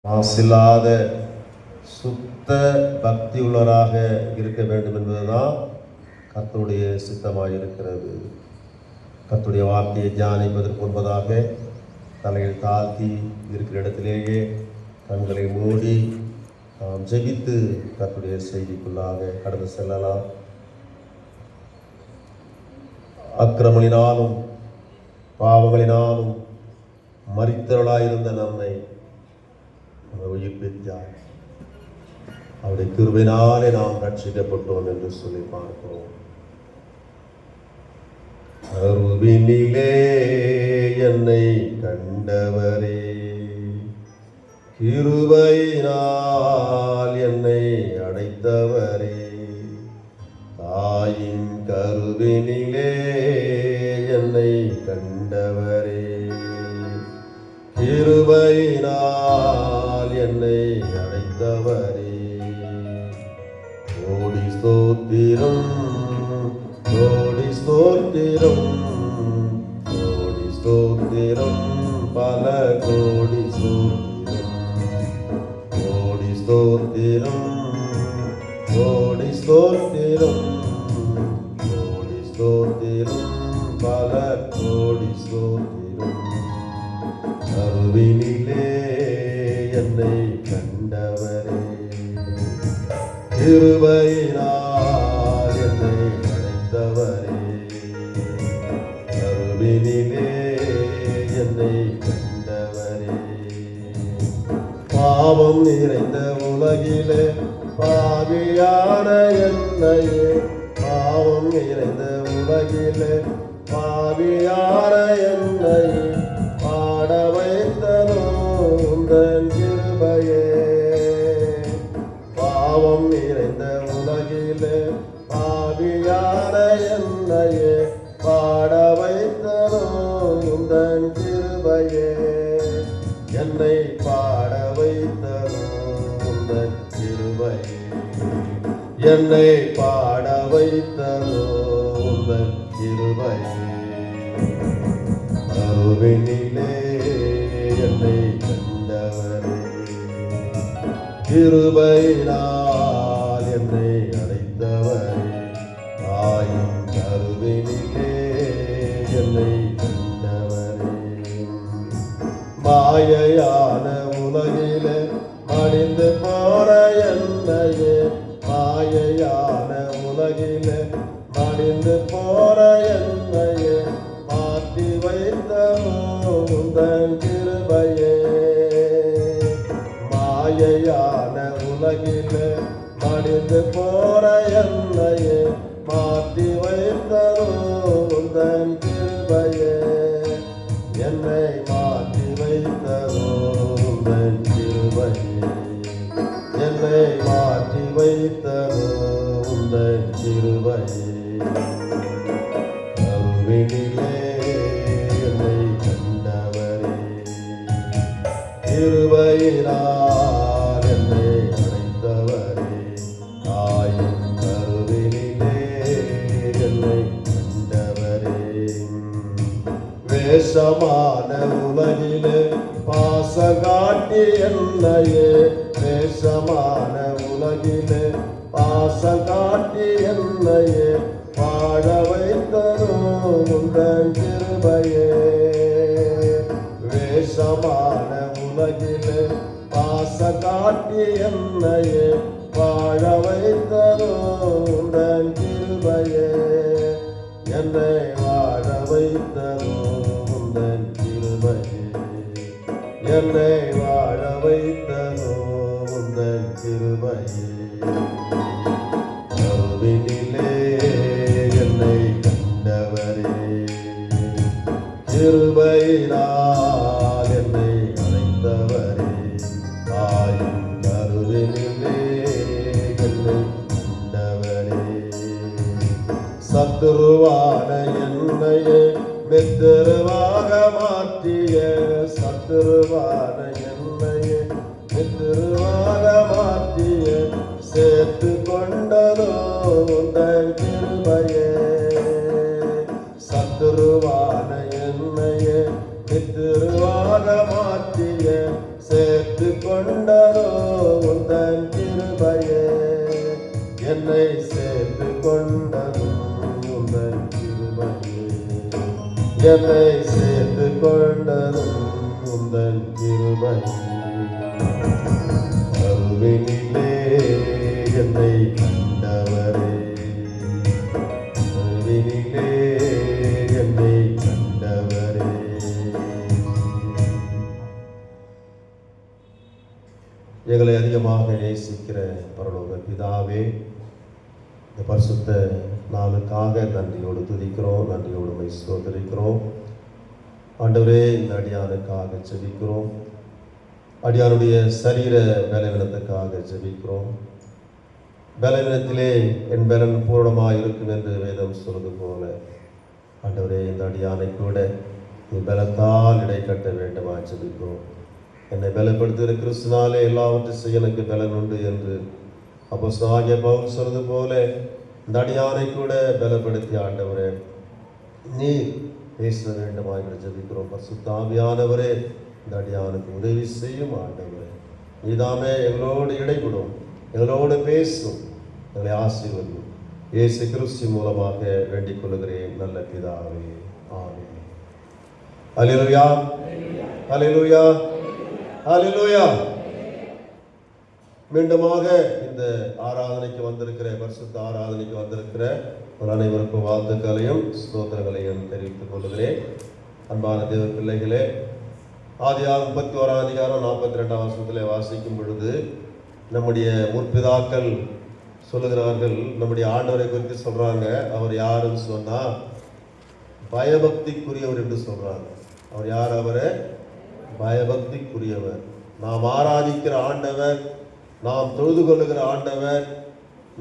மாசில்லாத சுத்த பக்தி உள்ளவராக இருக்க வேண்டும் என்பதுதான் கர்த்தருடைய சித்தமாக இருக்கிறது. கர்த்தருடைய வார்த்தையை தியானிப்பதற்கு முன்பதாக தலையில் தாழ்த்தி இருக்கிற இடத்திலேயே கண்களை மூடி நாம் ஜெபித்து கர்த்தருடைய செய்திக்குள்ளாக கடந்து செல்லலாம். அக்கிரமங்களினாலும் பாவங்களினாலும் மரித்தவர்களாயிருந்த நம்மை உயிர்ப்பித்தார். அவருடைய கிருபையினாலே நாம் ரட்சிக்கப்பட்டோம் என்று சொல்லி பார்க்கிறோம். அருவினிலே என்னை கண்டவரே, கிருபையினால் என்னை அடைத்தவரே, தாயின் கருவினிலே என்னை கண்டவரே, கிருபையினால் என்னை அடைத்தவரே, கோடி ஸ்தோத்திரம் கோடி ஸ்தோத்திரம் கோடி ஸ்தோத்திரம் பல கோடி ஸ்தோத்திரம், கோடி ஸ்தோத்திரம் கோடி ஸ்தோத்திரம் கோடி ஸ்தோத்திரம் பல கோடி ஸ்தோத்திரம். அருவினிலே என்னை கண்டவரே, கிருபையினால் என்னை அழைத்தவரே, அருவினிலே என்னை கண்டவரே. பாவம் நிறைந்த உலகிலே பாவியான என்னையே, பாவம் நிறைந்த உலகிலே பாவியான என்னையே பாட வைத்தரும் உந்தன் கிருபையே. பாவம் நிறைந்த உலகிலே பாவியான என்னையே பாட வைத்தரும் உந்தன் கிருபையே. என்னை பாட வைத்தரும் உந்தன் கிருபையே, என்னை பாட வைத்தரும் உந்தன் கிருபையே. அருவினிலே என்னை கண்டவரே, கிருபையினால் என்னை அடைத்தவரே, தாயின் கருவினிலே என்னை கண்டவரே. மாயையான உலகிலே மடிந்து போன என்னையே, மாயையான உலகிலே மடிந்து போன என்னையே மாற்றி வைத்தரும் உந்தன் கிருபையே. மாயையான உலகிலே மடிந்து போன என்னையே மாற்றி வைத்தரும் உந்தன் கிருபையே. என்னை மாற்றி வைத்தரும் உந்தன் கிருபையே, என்னை மாற்றி வைத்தரும் உந்தன் கிருபையே. அருவினிலே என்னை கண்டவரே, கிருபையினால் என்னை அழைத்தவரே, தாயின் கருவினிலே என்னை கண்டவரே. வேஷமான உலகிலே பாசம் காட்டி என்னையே, வேஷமான உலகிலே பாசம் காட்டி என்னையே பாட வைத்தரும் உந்தன் கிருபையே. வேஷமான உலகிலே பாசம் காட்டி என்னையே வாழ வைத்தரும் உந்தன் கிருபையே. என்னை வாழ வைத்தரும் உந்தன் கிருபையே, என்னை வாழ வைத்தரும் உந்தன் கிருபையே. அருவினிலே என்னை கண்டவரே, கிருபையினால் என்னை அழைத்தவரே, தாயின் கருவினிலே என்னை கண்டவரே. சத்துருவான என்னையே மித்திருவாக மாற்றிய, சத்துருவான என்னையே மித்திருவாக மாற்றிய, சேர்த்து கொண்டதோ உந்தன் கிருபையே. சத்துருவான என்னையே மித்திருவாக மாற்றிய, சேர்த்து கொண்ட கொண்டதோ உந்தன் கிருபையே, என்னை சேர்த்து கொண்டதும் உந்தன் கிருபையே, என்னை சேர்த்து கொண்டதும் உந்தன் கிருபையே. கருவினிலே என்னை கண்டவரே, கருவினிலே என்னை கண்டவரே. எங்களை அதிகமாக நேசிக்கிற பரலோக பிதாவே, இந்த பரிசுத்த நாளுக்காக நன்றியோடு துதிக்கிறோம், நன்றியோடு உம்மை ஸ்தோத்திரிக்கிறோம். ஆண்டவரே, இந்த அடியானுக்காக ஜெபிக்கிறோம், அடியானுடைய சரீர பலவீனத்துக்காக ஜெபிக்கிறோம். பலவீனத்திலே என் பலன் பூரணமாக இருக்கும் என்று வேதம் சொல்வது போல ஆண்டவரே, இந்த அடியானை கூட நீ பலத்தால் இடை கட்ட வேண்டுமா ஜெபிக்கிறோம். என்னை பலப்படுத்துகிற கிறிஸ்துனாலே எல்லாவற்றையும் செய்ய எனக்கு பலன் உண்டு என்று அப்போஸ்தலனாகிய பவுல் சொல்வது போல இந்த அடியானை கூட பலப்படுத்தி ஆண்டவரே நீர் பேச வேண்டுமா என்று ஜெபிக்கிறோம். பரிசுத்த ஆவியானவரே, இந்த அடியானுக்கு உதவி செய்யும் ஆண்டவரே. நீதாமே எங்களோடு இடைபடும், எங்களோடு பேசும், எங்களை ஆசீர்வதியும். இயேசு கிறிஸ்து மூலமாக வேண்டிக் கொள்கிறேன் நல்ல பிதாவே, ஆமென். அல்லேலூயா, அல்லேலூயா, அல்லேலூயா. மீண்டுமாக இந்த ஆராதனைக்கு வந்திருக்கிற, பரிசுத்த ஆராதனைக்கு வந்திருக்கிற அனைவருக்கும் வாழ்த்துக்களையும் ஸ்தோத்திரங்களையும் தெரிவித்துக் கொள்கிறேன். அன்பான தேவ பிள்ளைகளே, ஆதியாகமம் 31 அதிகாரம் 42 வசனத்திலே வாசிக்கும் பொழுது நம்முடைய முற்பிதாக்கள் சொல்லுகிறார்கள், நம்முடைய ஆண்டவரை குறித்து சொல்றாங்க. அவர் யாருன்னு சொன்னா பயபக்திக்குரியவர் என்று சொல்றாங்க. அவர் யார்? அவரை பயபக்திக்குரியவர். நாம் ஆராதிக்கிற ஆண்டவர், நாம் தொழுது கொள்ளுகிற ஆண்டவர்,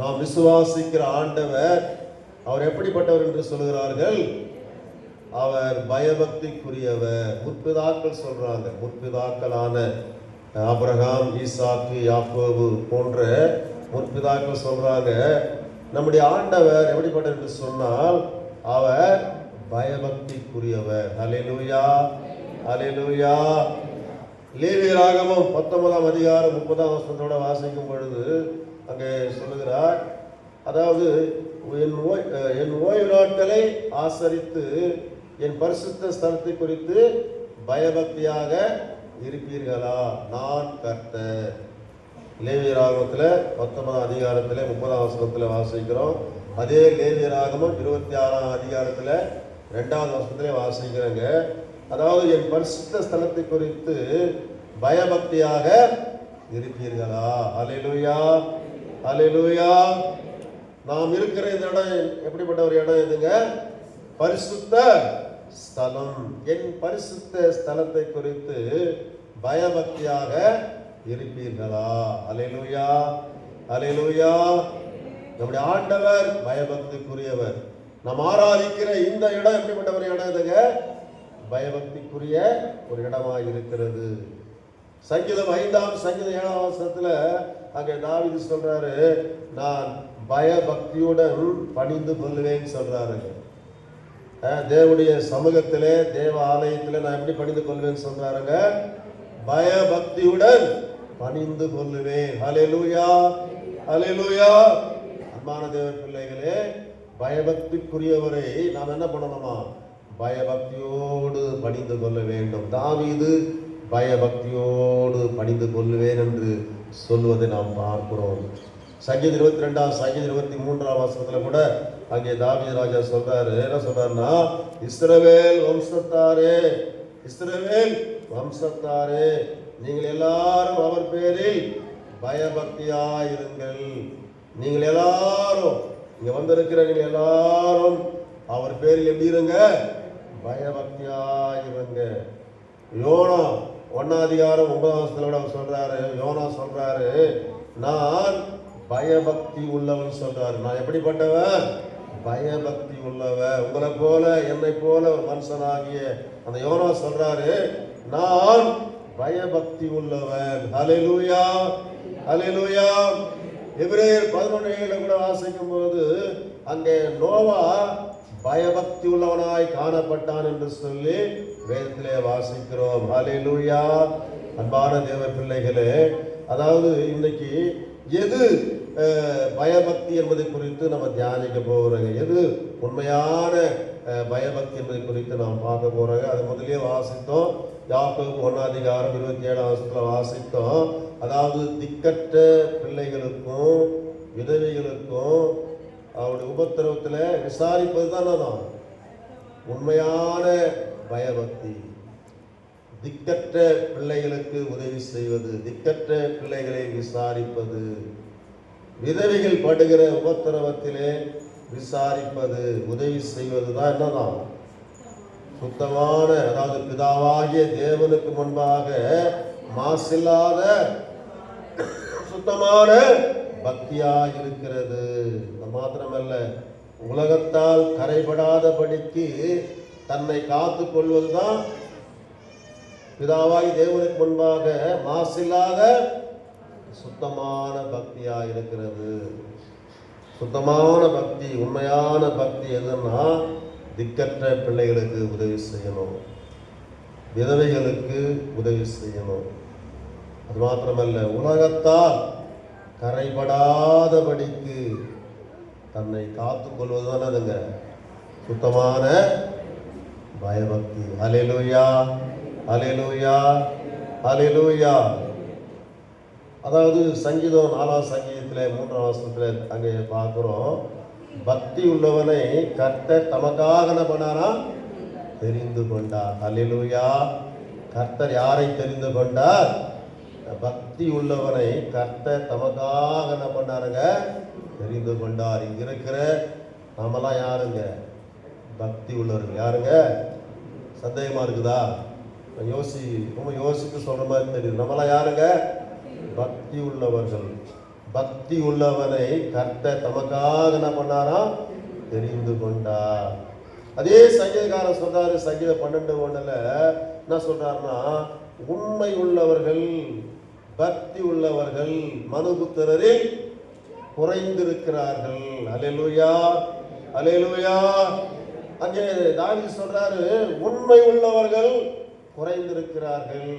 நாம் விசுவாசிக்கிற ஆண்டவர், அவர் எப்படிப்பட்டவர் என்று சொல்லுகிறார்கள்? அவர் பயபக்திக்குரியவர். முற்பிதாக்கள் சொல்றாங்க, முற்பிதாக்களான ஆபிரகாம், ஈசாக்கு, யாக்கோபு போன்ற முற்பிதாக்கள் சொல்றாங்க, நம்முடைய ஆண்டவர் எப்படிப்பட்டவர் என்று சொன்னால் அவர் பயபக்திக்குரியவர். அல்லேலூயா, அல்லேலூயா. லேவியராகமம் 19 அதிகாரம் 30 வசனத்தோட வாசிக்கும் பொழுது அங்கே சொல்லுகிறார், அதாவது என் ஓய்வு நாட்களை ஆசரித்து என் பரிசுத்த ஸ்தலத்தை குறித்து பயபக்தியாக இருப்பீர்களா, நான் கர்த்தர். லேவியராகமத்தில் 19 அதிகாரத்தில் 30 வசனத்தில் வாசிக்கிறோம். அதே லேவியராகமம் 26 அதிகாரத்தில் 2வது வசனத்திலே வாசிக்கிறேங்க. அதாவது என் பரிசுத்த ஸ்தலத்தை குறித்து பயபக்தியாக இருப்பீர்களா. அல்லேலூயா, அல்லேலூயா. நாம் இருக்கிற இந்த இடம் எப்படிப்பட்ட ஒரு இடம் எதுங்க? பரிசுத்த ஸ்தலம். என் பரிசுத்த ஸ்தலத்தை குறித்து பயபக்தியாக இருப்பீர்களா. அல்லேலூயா, அல்லேலூயா. நம்முடைய ஆண்டவர் பயபக்திக்குரியவர். நாம் ஆராதிக்கிற இந்த இடம் எப்படிப்பட்ட ஒரு இடம் எதுங்க? பயபக்திக்குரிய ஒரு இடமாக இருக்கிறது. சங்கீதம் 5ஆம் சங்கீதம் 7ஆம் வசனத்துல அங்கே தாவீது சொல்றாரு, நான் பயபக்தியுடன் பணிந்து கொள்வேன்னு சொல்றாருங்க. தேவனுடைய சமூகத்திலே, தேவ ஆலயத்திலே நான் எப்படி பணிந்து கொள்வேன்னு சொல்றாருங்க? பயபக்தியுடன் பணிந்து கொள்வேன். அல்லேலூயா, அல்லேலூயா. அன்பான தேவ பிள்ளைகளே, பயபக்திக்குரியவரை நாம் என்ன பண்ணணுமா? பயபக்தியோடு பணிந்து கொள்ள வேண்டும். தாவீது பயபக்தியோடு பணிந்து கொள்வேன் என்று சொல்வதை நாம் பார்க்கிறோம். சங்கீதம் 22 சங்கீதம் 23 வசனத்தில் கூட அங்கே தாவீது ராஜா சொல்றாரு, என்ன சொல்றாருன்னா, இஸ்ரவேல் வம்சத்தாரே, இஸ்ரவேல் வம்சத்தாரே, நீங்கள் எல்லாரும் அவர் பேரில் பயபக்தியாயிருங்கள். நீங்கள் எல்லாரும் இங்க வந்திருக்கிற நீங்கள் எல்லாரும் அவர் பேரில் எப்படி இருங்க? பயபக்தியாயிருங்க. யோனா 1 அதிகாரம் 9 வசனத்துல அவர் சொல்றாரு, யோனா சொல்றாரு, நான் பயபக்தி உள்ளவன் சொல்றாரு. நான் எப்படிப்பட்டவன்? பயபக்தி உள்ளவன். உங்களை போல என்னை போல ஒரு மனுஷனாகிய அந்த யோனா சொல்றாரு, நான் பயபக்தி உள்ளவன். அல்லேலூயா, அல்லேலூயா. எபிரேயர் 11:7 கூட வாசிக்கும் போது அங்கே நோவா பயபக்தி உள்ளவனாய் காணப்பட்டான் என்று சொல்லி வேதத்திலே வாசிக்கிறோம். அல்லேலூயா, அன்பான தேவ பிள்ளைகளே, அதாவது இன்னைக்கு எது பயபக்தி என்பதை குறித்து நம்ம தியானிக்க போகிறோங்க. எது உண்மையான பயபக்தி என்பதை குறித்து நாம் பார்க்க போறோங்க. அது முதலே வாசித்தோம். யாக்கோபு 1:27 வாசித்தோம். அதாவது திக்கற்ற பிள்ளைகளுக்கும் விதவைகளுக்கும் அவருடைய உபத்திரவத்தில் விசாரிப்பது தான் உண்மையான பயபக்தி. திக்கற்ற பிள்ளைகளுக்கு உதவி செய்வது, திக்கற்ற பிள்ளைகளை விசாரிப்பது, விதவைகள் படுகிற உபத்திரவத்திலே விசாரிப்பது, உதவி செய்வது தான் என்னதான் சுத்தமான, அதாவது பிதாவாகிய தேவனுக்கு முன்பாக மாசில்லாத சுத்தமான பக்தியாக இருக்கிறது. மாத்திரமல்ல, உலகத்தால் கரைபடாதபடிக்கு தன்னை காத்து கொள்வதுதான் பிதாவாகி தேவனுக்கு முன்பாக மாசில்லாத சுத்தமான பக்தியாக இருக்கிறது. சுத்தமான பக்தி, உண்மையான பக்தி எதுன்னா திக்கற்ற பிள்ளைகளுக்கு உதவி செய்யணும், விதவைகளுக்கு உதவி செய்யணும். அது மாத்திரமல்ல, உலகத்தால் கரைபடாதபடிக்கு தன்னை காத்துக் கொள்வதுதான் அதுங்க சுத்தமான பயபக்தி. ஹல்லேலூயா, ஹல்லேலூயா, ஹல்லேலூயா. அதாவது சங்கீதம் 4ஆம் சங்கீதத்தில் 3ஆம் வசனத்தில் அங்கே பார்க்குறோம், பக்தி உள்ளவனை கர்த்தர் தமக்காக என்ன பண்ணாரா? தெரிந்து கொண்டார். ஹல்லேலூயா. கர்த்தர் யாரை தெரிந்து கொண்டார்? பக்தி உள்ளவனை கர்த்தர் தமக்காக என்ன பண்ணாருங்க? தெரிந்து கொண்டார். இங்க இருக்கிற நாமெல்லாம் யாருங்க? பக்தி உள்ளவர்கள். யாருங்க? சந்தேகமா இருக்குதா? ரொம்ப யோசித்து சொல்ற மாதிரி தெரியுது. நம்மளாம் யாருங்க? பக்தி உள்ளவர்கள். பக்தி உள்ளவனை கர்த்தர் தமக்காக என்ன பண்ணாரா? தெரிந்து கொண்டார். அதே சங்கீதக்காரன் சொல்றாரு, சங்கீதம் 12:1 என்ன சொல்றாருன்னா, உண்மை உள்ளவர்கள், பக்தி உள்ளவர்கள் மனுபுத்திரரில் குறைந்திருக்கிறார்கள். அல்லேலூயா, அல்லேலூயா. அங்கே தாவீது சொல்றாரு, உண்மை உள்ளவர்கள் குறைந்திருக்கிறார்கள்,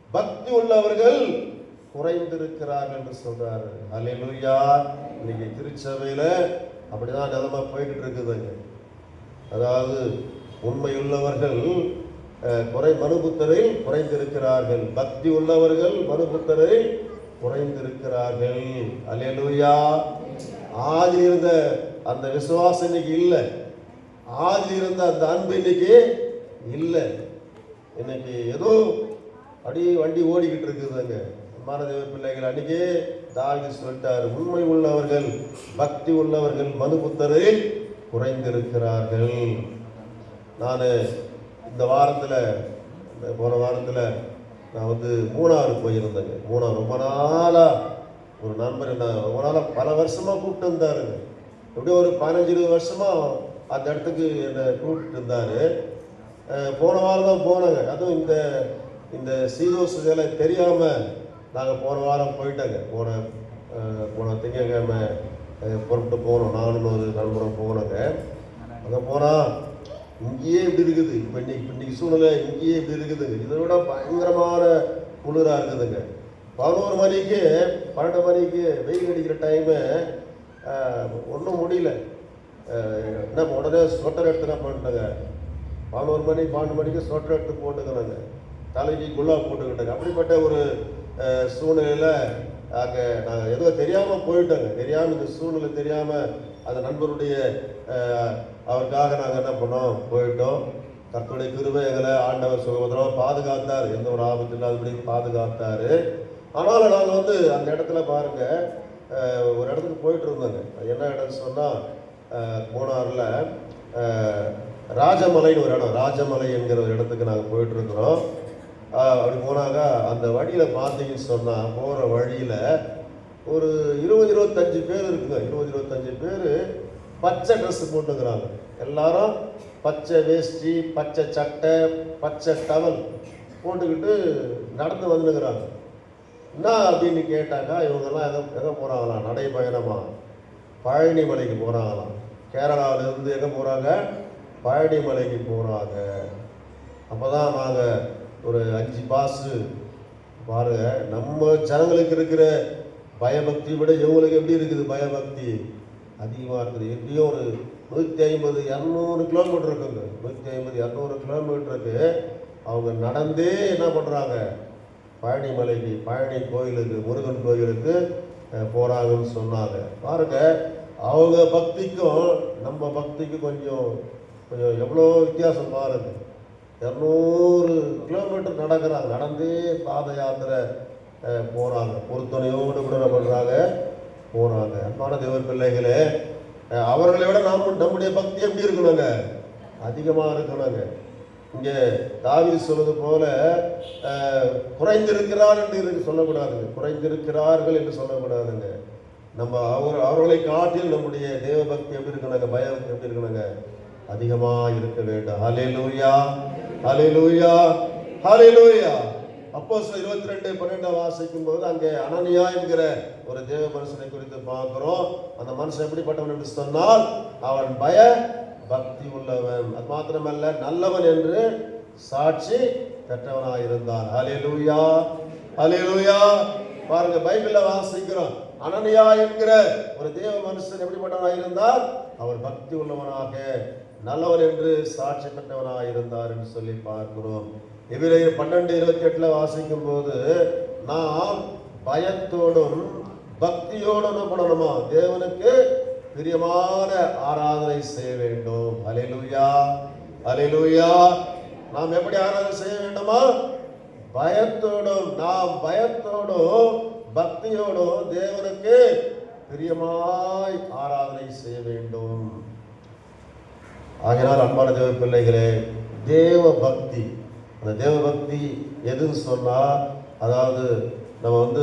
பக்தி உள்ளவர்கள் குறைந்திருக்கிறார்கள் என்று சொல்றாரு. அல்லேலூயா. இன்னைக்கு திருச்சபையில அப்படிதான் நிலைமை போயிட்டு இருக்குதுங்க. அதாவது உண்மை உள்ளவர்கள் மனுபுத்தரில் குறைந்திருக்கிறார்கள், பக்தி உள்ளவர்கள் மனுபுத்தரில் குறைந்திருக்கிறார்கள். அல்லேலூயா. ஆதியில் இருந்த அந்த விசுவாசம் இன்னைக்கு இல்லை, ஆதியில் இருந்த அந்த அன்பு இன்னைக்கு இல்லை. இன்னைக்கு ஏதோ அப்படியே வண்டி ஓடிக்கிட்டு இருக்குதுங்க. மானதேவ பிள்ளைகள், அன்னைக்கு தாவீது சொல்லிட்டார், உண்மை உள்ளவர்கள் பக்தி உள்ளவர்கள் மனுபுத்தரில் குறைந்திருக்கிறார்கள். நான் இந்த வாரத்தில் போன வாரத்தில் நான் மூணாறு போயிருந்தேங்க. மூணாறு ரொம்ப நாளாக ஒரு நண்பர் என்ன ரொம்ப நாளாக பல வருஷமாக கூப்பிட்டு இருந்தாருங்க. எப்படியும் ஒரு 15-20 வருஷமாக அந்த இடத்துக்கு என்னை கூப்பிட்டு இருந்தார். போன வாரம் தான் போனாங்க. அதுவும் இந்த சீதோஸ் இதெல்லாம் தெரியாமல் நாங்கள் போன வாரம் போயிட்டாங்க. போன திங்கக்கிழமை புறப்பட்டு போனோம். நானும் ஒரு நண்பரும் போனோங்க. அங்கே போனால் இங்கேயே இப்படி இருக்குது. இப்போ இன்னைக்கு சூழ்நிலை இங்கேயே இப்படி இருக்குதுங்க. இதை விட பயங்கரமான குளிராக இருக்குதுங்க. 11 மணிக்கு 12 மணிக்கு வெயில் அடிக்கிற டைமு ஒன்றும் முடியல. என்ன உடனே ஸ்வெட்டர் எடுத்து என்ன பண்ணிட்டாங்க, 11 மணி 12 மணிக்கு ஸ்வெட்டர் எடுத்து போட்டுக்கிறாங்க, தலைக்கு குல்லா போட்டுக்கிட்டாங்க. அப்படிப்பட்ட ஒரு சூழ்நிலையில் அங்கே நாங்கள் ஏதோ தெரியாமல் போயிட்டோங்க. தெரியாமல், இந்த சூழ்நிலை தெரியாமல் அந்த நண்பருடைய அவருக்காக நாங்கள் என்ன பண்ணோம், போயிட்டோம். கர்த்தருடைய கிருபை எங்களை ஆண்டவர் சுகபத்திரமாக பாதுகாத்தார். எந்த ஒரு ஆபத்து இல்லாதபடி பாதுகாத்தார். ஆனாலும் நாங்கள் அந்த இடத்துல பாருங்கள், ஒரு இடத்துக்கு போயிட்டு இருந்தாங்க. என்ன இடம்னு சொன்னால், மூணாறில் ராஜமலைன்னு ஒரு இடம், ராஜமலை என்கிற ஒரு இடத்துக்கு நாங்கள் போயிட்டுருக்குறோம். அப்படி போனாங்க. அந்த வழியில் பார்த்தீங்கன்னு சொன்னால், போகிற வழியில் ஒரு 20-25 பேர் இருக்குங்க. 20-25 பேர் பச்சை ட்ரெஸ்ஸு போட்டுக்கிறாங்க. எல்லாரும் பச்சை வேஷ்டி, பச்சை சட்டை, பச்சை டவல் போட்டுக்கிட்டு நடந்து வந்துக்கிறாங்க. என்ன அப்படின்னு கேட்டாக்கா, இவங்கெல்லாம் எங்கே போகிறாங்களாம்? நடைபயணமா பழனி மலைக்கு போகிறாங்களாம். கேரளாவிலேருந்து எங்கே போகிறாங்க? பழனி மலைக்கு போகிறாங்க. அப்போ தான் நாங்கள் ஒரு 5 பாஸு பாருங்க, நம்ம ஜனங்களுக்கு இருக்கிற பயபக்தி விட இவங்களுக்கு எப்படி இருக்குது? பயபக்தி அதிகமாக இருக்குது. எப்படியும் ஒரு 150-200 கிலோமீட்டர் இருக்குங்க. 150-200 கிலோமீட்டருக்கு அவங்க நடந்தே என்ன பண்ணுறாங்க? பழனி மலைக்கு, பழனி கோயிலுக்கு, முருகன் கோயிலுக்கு போகிறாங்கன்னு சொன்னாங்க. பாருங்க, அவங்க பக்திக்கும் நம்ம பக்திக்கும் கொஞ்சம் கொஞ்சம் எவ்வளோ வித்தியாசம் பாருங்க. 200 கிலோமீட்டர் நடக்கிறாங்க, நடந்தே பாத யாத்திரை போகிறாங்க, பொறுத்துணையோடு கூட என்ன பண்ணுறாங்க? போகிறாங்க. அன்பான தேவர் பிள்ளைகளே, அவர்களை விட நம்முடைய பக்தி எப்படி இருக்கணுங்க? அதிகமாக இருக்கணுங்க. இங்கே தாவீது சொல்வது போல குறைந்திருக்கிறார் என்று சொல்லக்கூடாதுங்க, குறைந்திருக்கிறார்கள் என்று சொல்லக்கூடாதுங்க. நம்ம அவர்களை காட்டில் நம்முடைய தேவ பக்தி எப்படி இருக்கணுங்க? பயம் எப்படி இருக்கணுங்க? அதிகமாக இருக்க வேண்டும். ஹல்லேலூயா, ஹல்லேலூயா, ஹல்லேலூயா. அப்போஸ்தலர் 22:12 வாசிக்கும் போது அங்கே அனனியா என்கிற ஒரு தேவ மனுஷனை குறித்து பார்க்கிறோம். அந்த மனுஷன் எப்படிப்பட்டவன் என்று சொன்னால், அவன் பய பக்தி உள்ளவன், அது மாத்திரமல்ல நல்லவன் என்று சாட்சி பெற்றவனாக இருந்தான். ஹல்லேலூயா, ஹல்லேலூயா. பாருங்க, பைபிள்ல வாசிக்கிறோம், அனனியா என்கிற ஒரு தேவ மனுஷன் எப்படிப்பட்டவனாக இருந்தார்? அவர் பக்தி உள்ளவனாக, நல்லவன் என்று சாட்சி பெற்றவனாக இருந்தார் என்று சொல்லி பார்க்கிறோம். எபிரேயர் 12:28 வாசிக்கும் போது, நாம் பயத்தோடும் பக்தியோடும் என்ன பண்ணணுமா? தேவனுக்கு பிரியமான ஆராதனை செய்ய வேண்டும். ஹல்லேலூயா, ஹல்லேலூயா. நாம் எப்படி ஆராதனை செய்ய வேண்டுமா? பயத்தோடும், நாம் பயத்தோடும் பக்தியோடும் தேவனுக்கு பிரியமாய் ஆராதனை செய்ய வேண்டும். ஆகையால் அன்பான தேவ பிள்ளைகளே, தேவ பக்தி, அந்த தேவ பக்தி எதுன்னு சொன்னால், அதாவது நம்ம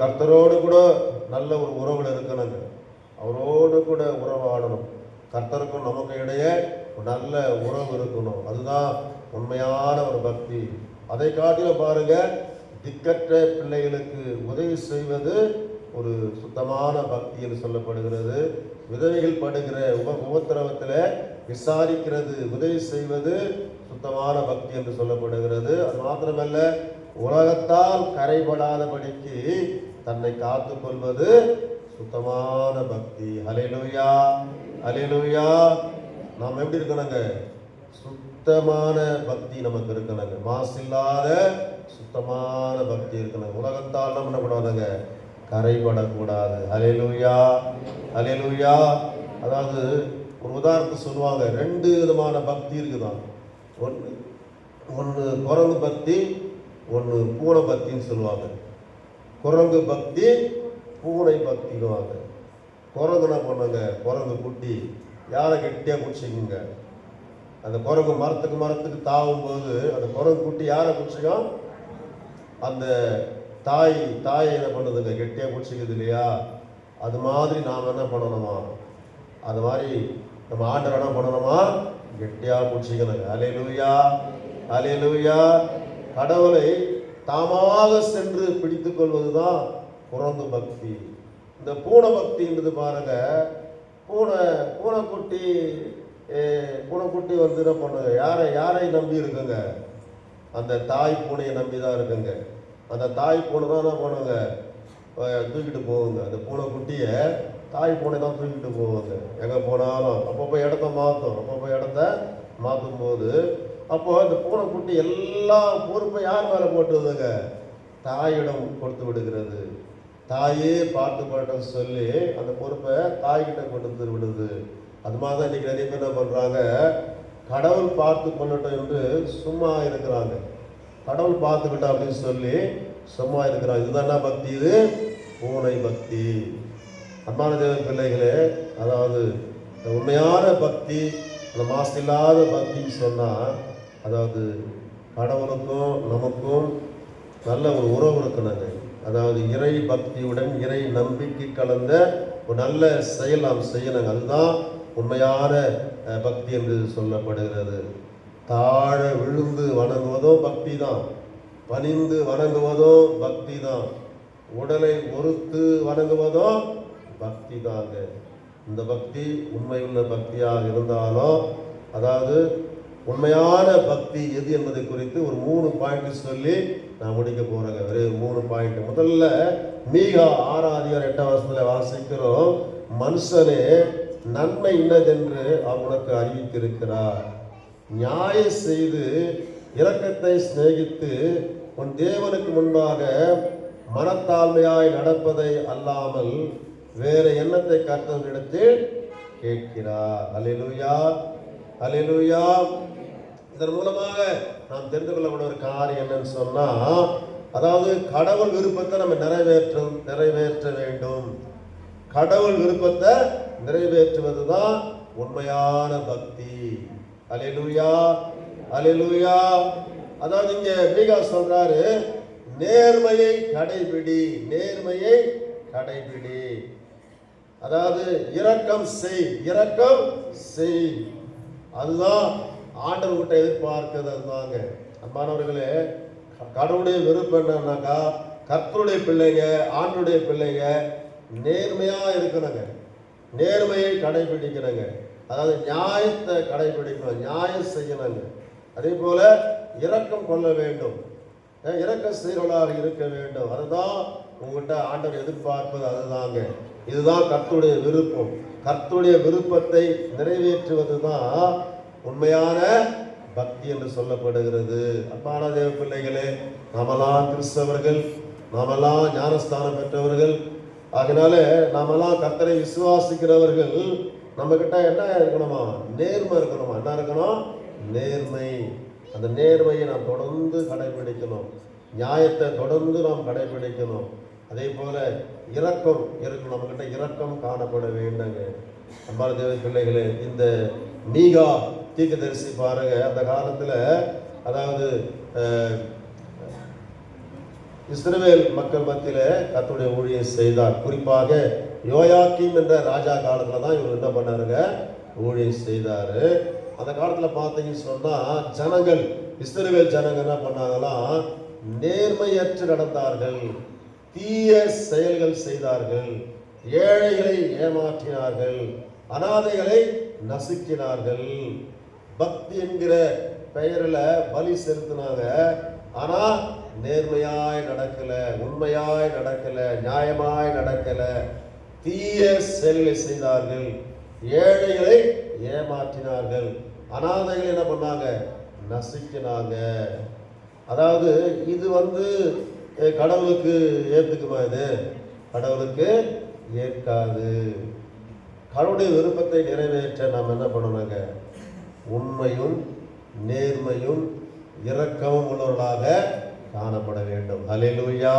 கர்த்தரோடு கூட நல்ல ஒரு உறவில் இருக்கணுங்க. அவரோடு கூட உறவாடணும். கர்த்தருக்கும் நமக்கு இடையே ஒரு நல்ல உறவு இருக்கணும். அதுதான் உண்மையான ஒரு பக்தி. அதை காட்டிலும் பாருங்க, திக்கற்ற பிள்ளைகளுக்கு உதவி செய்வது ஒரு சுத்தமான பக்தி என்று சொல்லப்படுகிறது. விதவைகள் படுகிற உபத்திரவத்தில் விசாரிக்கிறது, உதவி செய்வது சுத்தமான பக்தி என்று சொல்லப்படுகிறது. அது மாத்திரமல்ல, உலகத்தால் கரைபடாதபடிக்கு தன்னை காத்து கொள்வது சுத்தமான பக்தி. ஹல்லேலூயா, ஹல்லேலூயா. நாம் எப்படி இருக்கணுங்க? சுத்தமான பக்தி நமக்கு இருக்கணுங்க. மாசில்லாத சுத்தமான பக்தி இருக்கணும். உலகத்தால் நம்ம என்ன பண்ணாதுங்க? கரைபடக்கூடாது. ஹல்லேலூயா, ஹல்லேலூயா. அதாவது ஒரு உதாரணத்துக்கு சொல்லுவாங்க, 2 விதமான பக்தி இருக்குதான். ஒன்று குரங்கு பக்தி, ஒன்று பூனை பக்தின்னு சொல்லுவாங்க. குரங்கு பக்தி, பூனை பக்திக்குவாங்க. குரங்கு என்ன பண்ணுங்க? குரங்கு குட்டி யாரை கெட்டியாக குடிச்சிக்குங்க. அந்த குரங்கு மரத்துக்கு தாவும் போது அந்த குரங்கு குட்டி யாரை குடிச்சிக்கும்? அந்த தாயை என்ன பண்ணுதுங்க? கெட்டியாக குடிச்சிக்குது இல்லையா? அது மாதிரி நாம் என்ன பண்ணணுமா? அது மாதிரி நம்ம ஆண்டவர் என்ன பண்ணணுமா? கெட்டியாக குடிச்சிக்கணுங்க. ஹல்லேலூயா, ஹல்லேலூயா. கடவுளை தாமாக சென்று பிடித்து கொள்வது தான் குரங்கு பக்தி. இந்த பூனை பக்தின்றது பாருங்க, பூனைக்குட்டி என்ன பண்ணுங்க? யாரை நம்பி இருக்குங்க? அந்த தாய் பூனையை நம்பி தான் இருக்குங்க. அந்த தாய் பூனை தான் என்ன பண்ணுங்க? தூக்கிட்டு போகுங்க. அந்த பூனைக்குட்டியை தாய் பூனை தான் தூக்கிட்டு போவாங்க எங்கே போனாலும். அப்பப்போ இடத்த மாற்றும் போது அப்போ அந்த பூனைக்குட்டி எல்லா பொறுப்பை யார் மேலே போட்டுதுங்க? தாயிடம் கொடுத்து விடுகிறது. தாயே பார்த்து சொல்லி அந்த பொறுப்பை தாய்கிட்ட கொடுத்து விடுது. அது மாதிரி தான் இன்னைக்கு நிறைய பேர் என்ன பண்ணுறாங்க? கடவுள் பார்த்து கொள்ளட்டும் என்று சும்மா இருக்கிறாங்க. கடவுள் பார்த்துக்கிட்டா அப்படின்னு சொல்லி சும்மா இருக்கிறாங்க. இதுதான் என்ன பக்தி? இது பூனை பக்தி. அன்பான தேவ பிள்ளைகளே, அதாவது உண்மையான பக்தி, அந்த மாசில்லாத பக்தின்னு சொன்னால், அதாவது கடவுளுக்கும் நமக்கும் நல்ல ஒரு உறவு இருக்கணுங்க. அதாவது இறை பக்தியுடன் இறை நம்பிக்கை கலந்த ஒரு நல்ல செயல் நாம் செய்யணுங்க. அதுதான் உண்மையான பக்தி என்று சொல்லப்படுகிறது. தாழ விழுந்து வணங்குவதும் பக்தி தான், பணிந்து வணங்குவதும் பக்தி தான், உடலை ஒருத்து வணங்குவதும் பக்தி தாங்க. இந்த பக்தி உண்மையுள்ள பக்தியாக இருந்தாலும், அதாவது உண்மையான பக்தி எது என்பதை குறித்து ஒரு 3 பாயிண்ட் சொல்லி நான் முடிக்க போறேங்க. ஒரு 3 பாயிண்ட். முதல்ல மீகா 6:8 வாசிக்கிறோம். மனுஷனே, நன்மை இன்னதென்று அவர் உனக்கு அறிவித்திருக்கிறார். நியாயம் செய்து இரக்கத்தை சிநேகித்து உன் தேவனுக்கு முன்பாக மனத்தாழ்மையாய் நடப்பதை அல்லாமல் வேற எண்ணத்தை கர்த்தரிடத்தில் கேட்கிறார். அல்லேலூயா, அல்லேலூயா. இதன் மூலமாக நாம் தெரிந்து கொள்ளக்கூடிய ஒரு காரியம் என்னன்னு சொன்னா, அதாவது கடவுள் விருப்பத்தை நம்ம நிறைவேற்ற வேண்டும். கடவுள் விருப்பத்தை நிறைவேற்றுவதுதான் உண்மையான பக்தி. அல்லேலூயா, அல்லேலூயா. அதாவது இங்க மீகா சொல்றாரு, நேர்மையை கடைபிடி, நேர்மையை கடைபிடி. அதாவது இரக்கம் செய், இரக்கம் செய். அதுதான் ஆண்டவர் கிட்ட எதிர்பார்க்கிறது. அதுதாங்க அன்பானவர்களே, கடவுளுடைய விருப்பம் என்னன்னாக்கா, கர்த்தருடைய பிள்ளைங்க, ஆண்டுடைய பிள்ளைங்க நேர்மையா இருக்கணுங்க, நேர்மையை கடைபிடிக்கணுங்க. அதாவது நியாயத்தை கடைபிடிக்கணும், நியாயம் செய்யணுங்க. அதே போல இரக்கம் கொள்ள வேண்டும், இரக்கம் செய்கிறவர்களாக இருக்க வேண்டும். அதுதான் உங்கள்கிட்ட ஆண்டவர் எதிர்பார்ப்பது. அதுதாங்க, இதுதான் கர்த்தருடைய விருப்பம். கர்த்தருடைய விருப்பத்தை நிறைவேற்றுவது தான் உண்மையான பக்தி என்று சொல்லப்படுகிறது. அன்பான தேவ பிள்ளைகளே, நாமெல்லாம் கிறிஸ்தவர்கள், நாமெல்லாம் ஞானஸ்தானம் பெற்றவர்கள். அதனால நாமெல்லாம் கர்த்தரை விசுவாசிக்கிறவர்கள். நம்ம கிட்ட என்ன இருக்கணுமா? நேர்மை இருக்கணுமா? என்ன இருக்கணும்? நேர்மை. அந்த நேர்மையை நாம் தொடர்ந்து கடைபிடிக்கணும், நியாயத்தை தொடர்ந்து நாம் கடைபிடிக்கணும். அதே போல இரக்கம் இருக்கணும், நம்ம கிட்ட இரக்கம் காணப்பட வேண்டுங்க. அன்பான தேவ பிள்ளைகளே, இந்த மீகா தீர்க்கதரிசி பாருங்க, அந்த காலத்துல அதாவது இஸ்ரவேல் மக்கள் மத்தியில கர்த்தருடைய ஊழியம் செய்தார். குறிப்பாக யோயாக்கீம் என்ற ராஜா காலத்துல தான் இவர் என்ன பண்ணாருங்க? ஊழியம் செய்தாரு. அந்த காலத்துல பார்த்தீங்கன்னு சொன்னா, ஜனங்கள், இஸ்ரவேல் ஜனங்கள் என்ன பண்ணாங்களாம்? நேர்மையற்று நடந்தார்கள், தீய செயல்கள் செய்தார்கள், ஏழைகளை ஏமாற்றினார்கள், அனாதைகளை நசுக்கினார்கள். பக்தி என்கிற பெயரில் பலி செலுத்தினாங்க. ஆனா நேர்மையாய் நடக்கல, உண்மையாய் நடக்கல, நியாயமாய் நடக்கல, தீய செயல்களை செய்தார்கள், ஏழைகளை ஏமாற்றினார்கள், அனாதைகளை என்ன பண்ணாங்க? நசுக்கினாங்க. அதாவது இது கடவுளுக்கு ஏற்றுக்குமா? இது கடவுளுக்கு ஏற்காது. கடவுளுடைய விருப்பத்தை நிறைவேற்ற நாம் என்ன பண்ணணுங்க? உண்மையும் நேர்மையும் இரக்கமும் உள்ளவர்களாக காணப்பட வேண்டும். ஹல்லேலூயா,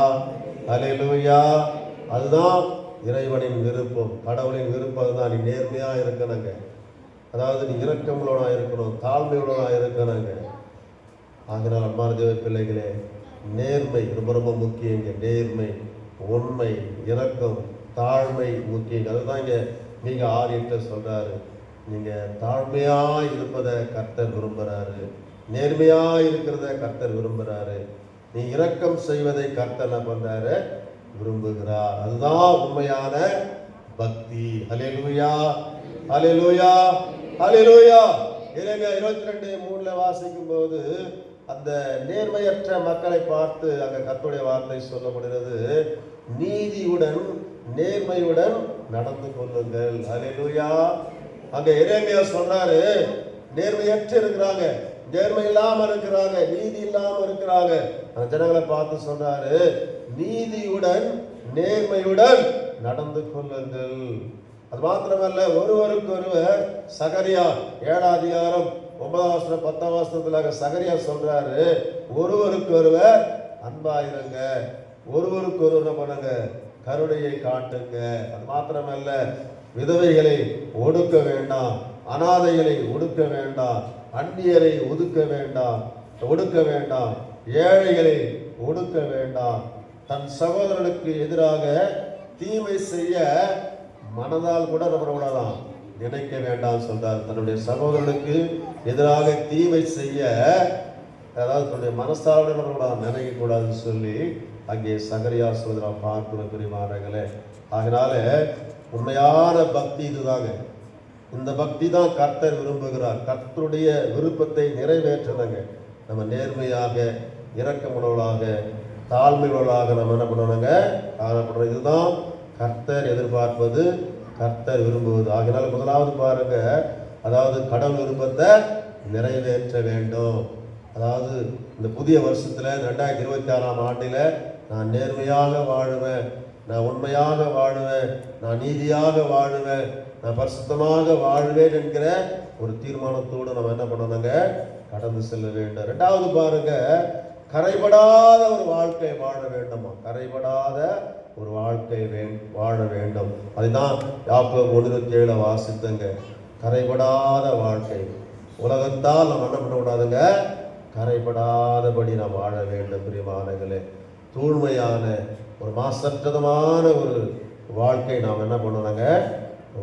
ஹல்லேலூயா. அதுதான் இறைவனின் விருப்பம், கடவுளின் விருப்பம். அதுதான். நீ நேர்மையா இருக்கணுங்க, அதாவது நீ இரக்கமுள்ளவனா இருக்கணும், தாழ்மையுள்ளவனா இருக்கணுங்க. ஆகினால் அன்பான தேவ பிள்ளைகளே, நேர்மை ரொம்ப ரொம்ப முக்கியங்க. நேர்மை, உண்மை, இரக்கம், தாழ்மை முக்கியங்க. அதுதான் இங்க நீங்க 6:8 சொல்றாரு. நீங்க தாழ்மையா இருப்பதை கர்த்தர் விரும்புறாரு, நேர்மையா இருக்கிறத கர்த்தர் விரும்புறாரு, நீ இரக்கம் செய்வதை கர்த்தர் என்ன பண்றாரு? விரும்புகிறார். அதுதான் உண்மையான பக்தி. ஹல்லேலூயா, ஹல்லேலூயா, ஹல்லேலூயா. இறைமையா 22:3 வாசிக்கும் போது அந்த நேர்மையற்ற மக்களை பார்த்து அங்க கர்த்தருடைய வார்த்தை சொல்லப்படுகிறது, நீதியுடன் நேர்மையுடன் நடந்து கொள்ளுங்கள். ஹல்லேலூயா. அங்க இறைமையா சொல்றாரு, நேர்மையற்று இருக்கிறாங்க, நேர்மை இல்லாம இருக்கிறாங்க, நீதி இல்லாம இருக்கிறாங்க. அந்த ஜனங்களை பார்த்து சொல்றாரு, நீதியுடன் நேர்மையுடன் நடந்து கொள்ளுங்கள். அது மாத்திரமல்ல, ஒருவருக்கொருவர் சகரியா 7:9 சகரியா சொல்றாரு, ஒருவருக்கொருவர் அன்பாயிருங்க, ஒருவருக்கொருவர் பண்ணுங்க, கருணையை காட்டுங்க. அது மாத்திரமல்ல, விதவைகளை ஒடுக்க வேண்டாம், அனாதைகளை ஒடுக்க வேண்டாம், அந்நியரை ஒடுக்க வேண்டாம், ஏழைகளை ஒடுக்க வேண்டாம், தன் சகோதரனுக்கு எதிராக தீமை செய்ய மனதால் கூட நம்மளாம் நினைக்க வேண்டாம் சொல்றார். தன்னுடைய சகோதரனுக்கு எதிராக தீமை செய்ய, அதாவது தன்னுடைய மனசாவோட நம்மளாம் நினைக்க கூடாதுன்னு சொல்லி அங்கே சகரியா சொல்றா பார்க்கிற பிரிமானங்களே. அதனால உண்மையான பக்தி இதுதாங்க. இந்த பக்தி தான் கர்த்தர் விரும்புகிறார். கர்த்தருடைய விருப்பத்தை நிறைவேற்றணுங்க. நம்ம நேர்மையாக, இரக்கமுள்ளவர்களாக, தாழ்மையுள்ளவர்களாக நம்ம என்ன பண்ணணுங்க, காணப்படணும். இதுதான் கர்த்தர் எதிர்பார்ப்பது, கர்த்தர் விரும்புவது. ஆகினால முதலாவது பாருங்க, அதாவது கடவுள் விருப்பத்தை நிறைவேற்ற வேண்டும். அதாவது இந்த புதிய வருஷத்துல 2026ஆம் ஆண்டில் நான் நேர்மையாக வாழுவேன், நான் உண்மையாக வாழுவேன், நான் நீதியாக வாழுவேன், நான் பரிசுத்தமாக வாழ்வேன் என்கிற ஒரு தீர்மானத்தோடு நம்ம என்ன பண்ணணுங்க, கடந்து செல்ல வேண்டும். ரெண்டாவது பாருங்க, கரைபடாத ஒரு வாழ்க்கை வாழ வேண்டுமா, கரைபடாத ஒரு வாழ்க்கை வாழ வேண்டும். அதுதான் யாக்கோபு 1:27 வாசித்தங்க. கரைபடாத வாழ்க்கை. உலகத்தால் நம்ம என்ன பண்ணக்கூடாதுங்க, கரைபடாதபடி நாம் வாழ வேண்டும். பிரியமானங்களே, தூய்மையான ஒரு மாசற்றதமான ஒரு வாழ்க்கை நாம் என்ன பண்ணணுங்க,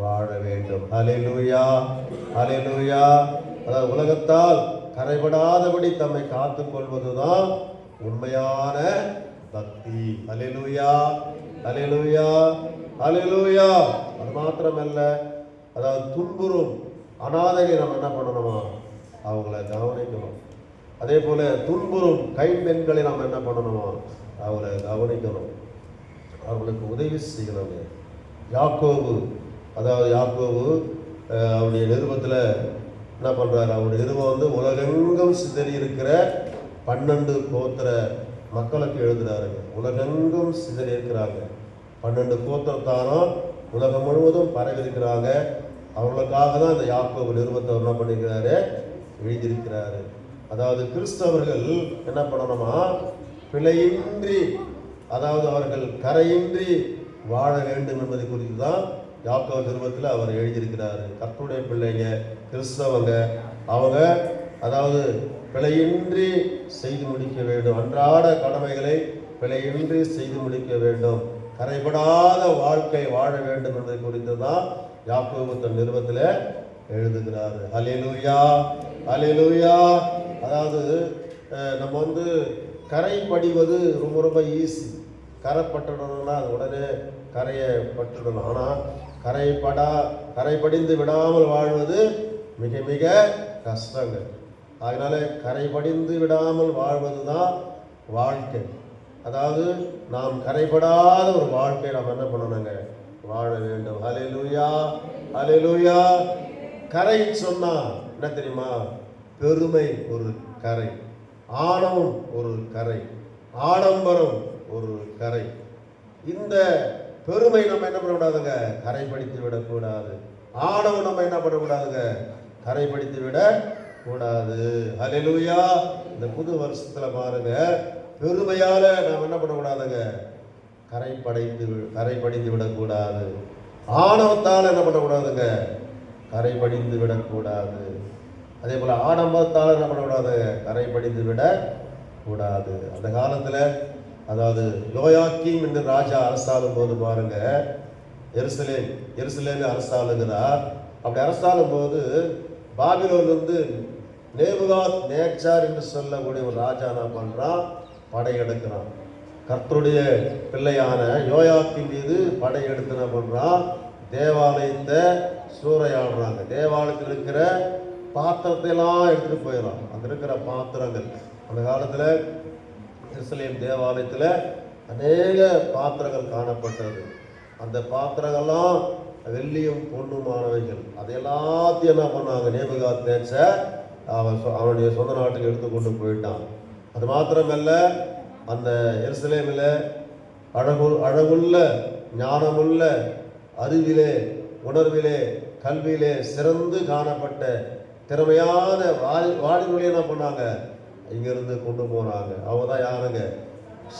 வாழ வேண்டும். ஹல்லேலூயா, ஹல்லேலூயா. அதாவது உலகத்தால் கரைபடாதபடி தம்மை காத்துக் கொள்வதுதான் உண்மையான பக்தி. ஹல்லேலூயா, ஹல்லேலூயா, ஹல்லேலூயா. அது மாத்திரமல்ல, அதாவது துன்புறும் அனாதையை நம்ம என்ன பண்ணணுமா, அவங்கள கவனிக்கணும். அதே போல துன்புறும் கைம்பெண்களை நாம் என்ன பண்ணணுமா, அவங்களை கவனிக்கணும், அவங்களுக்கு உதவி செய்யணும். யாக்கோபு, அதாவது யாக்கோபு அவருடைய நிருபத்தில் என்ன பண்ணுறாரு, அவருடைய நிருபம் உலகெங்கும் சிதறி இருக்கிற 12 கோத்திர மக்களுக்கு எழுதுறாருங்க. உலகெங்கும் சிதறி இருக்கிறாங்க 12 கோத்திரத்தாரும் உலகம் முழுவதும் பரவி இருக்கிறாங்க. அவர்களுக்காக தான் இந்த யாக்கோபு நிருபத்தை என்ன பண்ணிக்கிறாரு, எழுதியிருக்கிறாரு. அதாவது கிறிஸ்தவர்கள் என்ன பண்ணணுமா, பிழையின்றி, அதாவது அவர்கள் கரையின்றி வாழ வேண்டும் என்பதை குறித்து தான் யாக்கோபு நிருபத்தில் அவர் எழுதியிருக்கிறாரு. கர்த்தருடைய பிள்ளைங்க கிறிஸ்தவங்க, அவங்க அதாவது பிழையின்றி செய்து முடிக்க வேண்டும், அன்றாட கடமைகளை பிழையின்றி செய்து முடிக்க வேண்டும், கரைபடாத வாழ்க்கை வாழ வேண்டும் என்பதை குறித்து தான் யாக்கோபு தன் நிருபத்தில் எழுதுகிறாரு. ஹல்லேலூயா, ஹல்லேலூயா. அதாவது நம்ம கரை படிவது ரொம்ப ரொம்ப ஈஸி. கரை பட்டுடணும்னா அது உடனே கரையை பட்டுடணும். ஆனால் கரை படிந்து விடாமல் வாழ்வது மிக மிக கஷ்டங்க. அதனால கரை படிந்து விடாமல் வாழ்வது தான் வாழ்க்கை. அதாவது நாம் கரைபடாத ஒரு வாழ்க்கை நாம் என்ன பண்ணணுங்க, வாழ வேண்டும். ஹல்லேலூயா, ஹல்லேலூயா. கரை சொன்னா என்ன தெரியுமா, பெருமை ஒரு கரை, ஆணவம் ஒரு கரை, ஆடம்பரம் ஒரு கரை. இந்த பெருமை நம்ம என்ன பண்ணக்கூடாதுங்க, கரைப்படுத்தி விடக்கூடாது. ஆணவம் நம்ம என்ன பண்ணக்கூடாதுங்க, கரைப்படுத்தி விட கூடாது. ஹல்லேலூயா. இந்த புது வருஷத்துல பாருங்க, பெருமையால நாம் என்ன பண்ணக்கூடாதுங்க, கரைப்படிந்து விடக்கூடாது. ஆணவத்தால் என்ன பண்ணக்கூடாதுங்க, கரைப்படிந்து விடக்கூடாது. அதே போல ஆடம்பரத்தால் என்ன பண்ணக்கூடாது, கரைப்படிந்து விட கூடாது. அந்த காலத்துல அதாவது யோயாக்கீம் என்று ராஜா அரசாளும் போது பாருங்க, எருசலேம் அரசாளுகிறார். அப்படி அரசாளும் போது பாபிலோனிலிருந்து நேபுகாத் நேச்சார் என்று சொல்லக்கூடிய ஒரு ராஜா என்ன பண்றான், படையெடுக்கிறான். கர்த்தருடைய பிள்ளையான யோயாக்கீம் மீது படையெடுத்து என்ன பண்றான், தேவாலயத்தை சூறையாடுறாங்க. தேவாலயத்தில் இருக்கிற பாத்திரத்தை எல்லாம் எடுத்துட்டு போயிடறான். அங்க இருக்கிற பாத்திரங்கள், அந்த காலத்துல எருசலேம் தேவாலயத்தில் அநேக பாத்திரங்கள் காணப்பட்டது. அந்த பாத்திரங்கள்லாம் வெள்ளியும் பொண்ணுமானவைகள். அது எல்லாத்தையும் என்ன பண்ணாங்க, நேபுகாத் நேச்சார் அவனுடைய சொந்த நாட்டுக்கு எடுத்து கொண்டு போயிட்டான். அது மாத்திரமல்ல, அந்த எருசலேமில் அழகுள்ள, ஞானமுள்ள, அறிவிலே, உணர்விலே, கல்வியிலே சிறந்து காணப்பட்ட திறமையான வாலிபர்களை என்ன பண்ணாங்க, இங்கிருந்து கொண்டு போனாங்க. அவங்க தான் யாருங்க,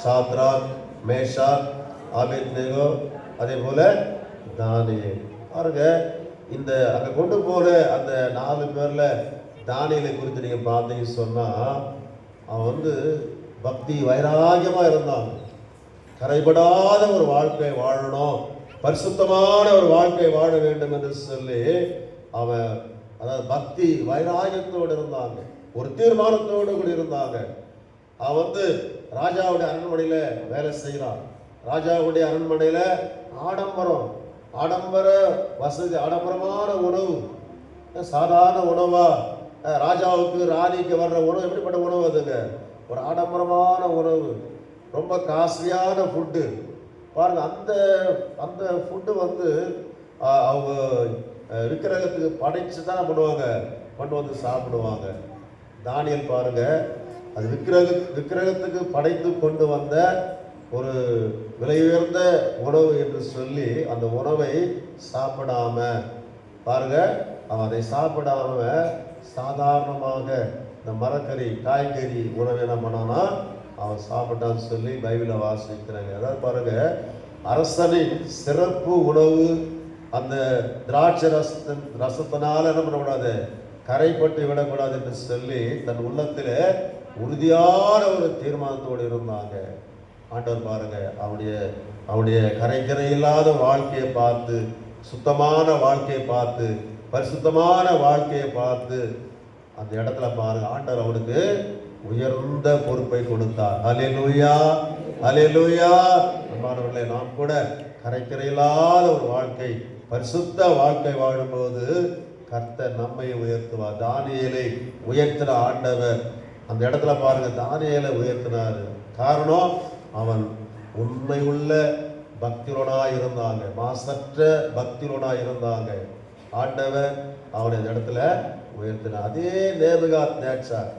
சாத்ராக், மேஷாக், ஆபேத்நேகோ, அதே போல தானியேல். பாருங்க, இந்த அங்கே கொண்டு போன அந்த 4 பேர்ல தானியேலை குறித்து நீங்க பார்த்தீங்கன்னு சொன்னா, அவன் பக்தி வைராகியமா இருந்தான். கரைபடாத ஒரு வாழ்க்கை வாழணும், பரிசுத்தமான ஒரு வாழ்க்கை வாழ வேண்டும் என்று சொல்லி அவன், அதாவது பக்தி வைராகியத்தோடு இருந்தாங்க, ஒரு தீர்மானத்தோடு கூட இருந்தாங்க. அவன் ராஜாவுடைய அரண்மனையில வேலை செய்யறான். ராஜாவுடைய அரண்மனையில ஆடம்பர வசதி, ஆடம்பரமான உணவு, சாதாரண உணவா? ராஜாவுக்கு ராணிக்கு வர்ற உணவு எப்படிப்பட்ட உணவு அதுங்க? ஒரு ஆடம்பரமான உணவு, ரொம்ப காஸ்ட்லியான ஃபுட்டு பாருங்க. அந்த அந்த ஃபுட்டு வந்து அவங்க விக்கிரகத்துக்கு படைச்சு தான் பண்ணுவாங்க, கொண்டு வந்து சாப்பிடுவாங்க. தானியல் பாருங்க, அது விக்கிரகத்துக்கு படைத்து கொண்டு வந்த ஒரு விலை உயர்ந்த உணவு என்று சொல்லி அந்த உணவை சாப்பிடாம பாருங்க, அவன் அதை சாப்பிடாம சாதாரணமாக இந்த மரக்கறி காய்கறி உணவு என்ன பண்ணான்னா அவன் சாப்பிட்டான்னு சொல்லி பைபிளை வாசிக்கிறாங்க. அதாவது பாருங்க, அரசனின் சிறப்பு உணவு அந்த திராட்சை ரசத்தினால என்ன பண்ணக்கூடாது, கரைப்பட்டு விடக்கூடாது என்று சொல்லி தன் உள்ளத்தில் உறுதியான ஒரு தீர்மானத்தோடு இருந்தாங்க. ஆண்டவர் பாருங்க, அவனுடைய கரை இல்லாத வாழ்க்கையை பார்த்து, சுத்தமான வாழ்க்கையை பார்த்து, பரிசுத்தமான வாழ்க்கையை பார்த்து அந்த இடத்துல பாருங்க ஆண்டவர் அவனுக்கு உயர்ந்த பொறுப்பை கொடுத்தார். அல்லேலூயா, அல்லேலூயா. அன்பானவர்களே, நாம் கூட கரையில்லாத ஒரு வாழ்க்கை, பரிசுத்த வாழ்க்கை வாழும்போது கர்த்தர் நம்மை உயர்த்துவார். தானியேலை உயர்த்தின ஆண்டவர் அந்த இடத்துல பாருங்க, தானியேலை உயர்த்தினார். காரணம், அவன் உண்மை உள்ள பக்தியுடனாய் இருந்தாங்க, மாசற்ற பக்தியுடனாய் இருந்தாங்க. ஆண்டவர் அவனை இந்த இடத்துல உயர்த்தினார். அதே நேபுகாத்நேச்சார்,